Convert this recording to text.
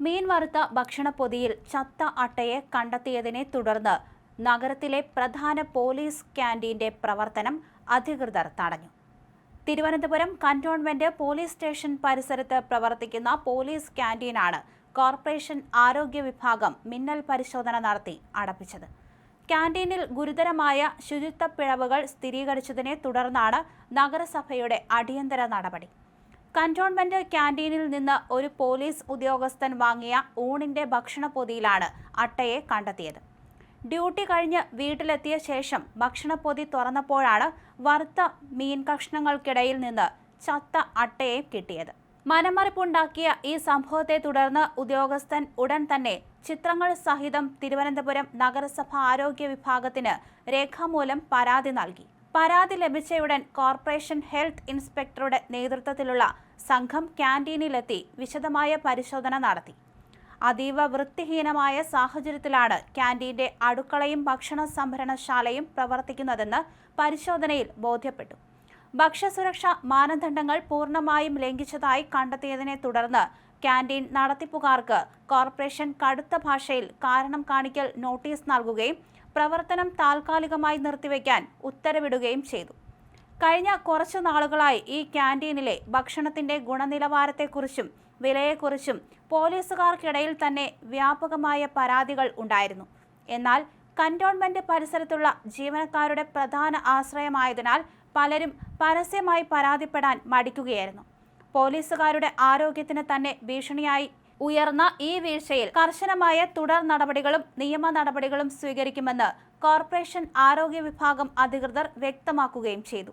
മീൻ വറുത്ത ഭക്ഷണപ്പൊതിയിൽ ചത്ത അട്ടയെ കണ്ടെത്തിയതിനെ തുടർന്ന് നഗരത്തിലെ പ്രധാന പോലീസ് ക്യാന്റീന്റെ പ്രവർത്തനം അധികൃതർ തടഞ്ഞു. തിരുവനന്തപുരം കന്റോൺമെന്റ് പോലീസ് സ്റ്റേഷൻ പരിസരത്ത് പ്രവർത്തിക്കുന്ന പോലീസ് ക്യാന്റീനാണ് കോർപ്പറേഷൻ ആരോഗ്യ വിഭാഗം മിന്നൽ പരിശോധന നടത്തി അടപ്പിച്ചത്. ക്യാന്റീനിൽ ഗുരുതരമായ ശുചിത്വ പിഴവുകൾ സ്ഥിരീകരിച്ചതിനെ തുടർന്നാണ് നഗരസഭയുടെ അടിയന്തര നടപടി. കന്റോൺമെന്റ് ക്യാന്റീനിൽ നിന്ന് ഒരു പോലീസ് ഉദ്യോഗസ്ഥൻ വാങ്ങിയ ഊണിന്റെ ഭക്ഷണപ്പൊതിയിലാണ് അട്ടയെ കണ്ടെത്തിയത്. ഡ്യൂട്ടി കഴിഞ്ഞ് വീട്ടിലെത്തിയ ശേഷം ഭക്ഷണപ്പൊതി തുറന്നപ്പോഴാണ് വറുത്ത മീൻ കഷ്ണങ്ങൾക്കിടയിൽ നിന്ന് ചത്ത അട്ടയെ കിട്ടിയത്. മനമറിപ്പുണ്ടാക്കിയ ഈ സംഭവത്തെ തുടർന്ന് ഉദ്യോഗസ്ഥൻ ഉടൻ തന്നെ ചിത്രങ്ങൾ സഹിതം തിരുവനന്തപുരം നഗരസഭ ആരോഗ്യ വിഭാഗത്തിന് രേഖാമൂലം പരാതി നൽകി. പരാതി ലഭിച്ചയുടൻ കോർപ്പറേഷൻ ഹെൽത്ത് ഇൻസ്പെക്ടറുടെ നേതൃത്വത്തിലുള്ള സംഘം ക്യാന്റീനിലെത്തി വിശദമായ പരിശോധന നടത്തി. അതീവ വൃത്തിഹീനമായ സാഹചര്യത്തിലാണ് ക്യാന്റീന്റെ അടുക്കളയും ഭക്ഷണ സംഭരണശാലയും പ്രവർത്തിക്കുന്നതെന്ന് പരിശോധനയിൽ ബോധ്യപ്പെട്ടു. ഭക്ഷ്യസുരക്ഷാ മാനദണ്ഡങ്ങൾ പൂർണ്ണമായും ലംഘിച്ചതായി കണ്ടെത്തിയതിനെ തുടർന്ന് ക്യാന്റീൻ നടത്തിപ്പുകാർക്ക് കോർപ്പറേഷൻ കടുത്ത ഭാഷയിൽ കാരണം കാണിക്കൽ നോട്ടീസ് നൽകുകയും പ്രവർത്തനം താൽക്കാലികമായി നിർത്തിവെക്കാൻ ഉത്തരവിടുകയും ചെയ്തു. കഴിഞ്ഞ കുറച്ചു നാളുകളായി ഈ ക്യാന്റീനിലെ ഭക്ഷണത്തിന്റെ ഗുണനിലവാരത്തെക്കുറിച്ചും വിലയെക്കുറിച്ചും പോലീസുകാർക്കിടയിൽ തന്നെ വ്യാപകമായ പരാതികൾ ഉണ്ടായിരുന്നു. എന്നാൽ കന്റോൺമെന്റ് പരിസരത്തുള്ള ജീവനക്കാരുടെ പ്രധാന ആശ്രയമായതിനാൽ പലരും പരസ്യമായി പരാതിപ്പെടാൻ മടിക്കുകയായിരുന്നു. പോലീസുകാരുടെ ആരോഗ്യത്തിന് തന്നെ ഭീഷണിയായി ഉയർന്ന ഈ വീഴ്ചയിൽ കർശനമായ തുടർ നടപടികളും നിയമ നടപടികളും സ്വീകരിക്കുമെന്ന് കോർപ്പറേഷൻ ആരോഗ്യ വിഭാഗം അധികൃതർ വ്യക്തമാക്കുകയും ചെയ്തു.